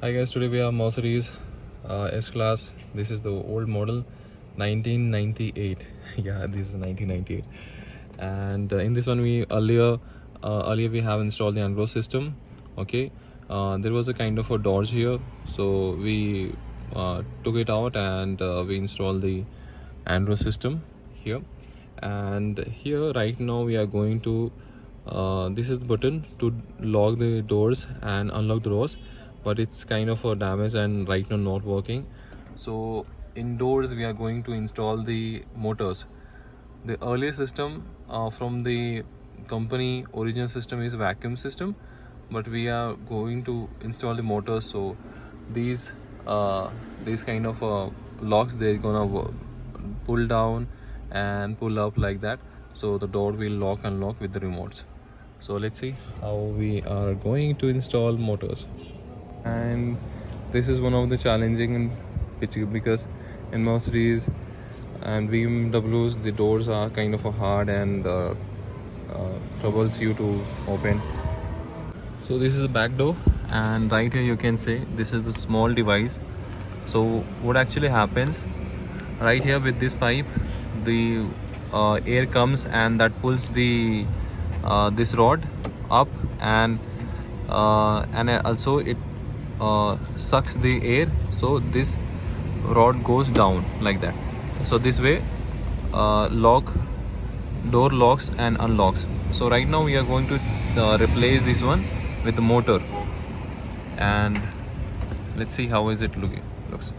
Hi guys, today we have Mercedes S-Class. This is the old model, 1998. Yeah, this is 1998. And in this one, we earlier we have installed the Android system. Okay, there was a kind of a dodge here, so we took it out and we installed the Android system here. And here right now we are going to this is the button to lock the doors and unlock the doors, but it's kind of a damage and right now not working. So indoors we are going to install the motors. The earlier system from the company original system is vacuum system, but we are going to install the motors. So these kind of locks, they're gonna pull down and pull up like that, so the door will lock and unlock with the remotes. So let's see how we are going to install motors. And this is one of the challenging because in Mercedes and BMWs the doors are kind of hard and troubles you to open. So this is the back door, and right here you can say this is the small device. So what actually happens right here with this pipe, the air comes and that pulls the this rod up, and also it sucks the air, so this rod goes down like that. So this way door locks and unlocks. So right now we are going to replace this one with the motor, and let's see how is it looks.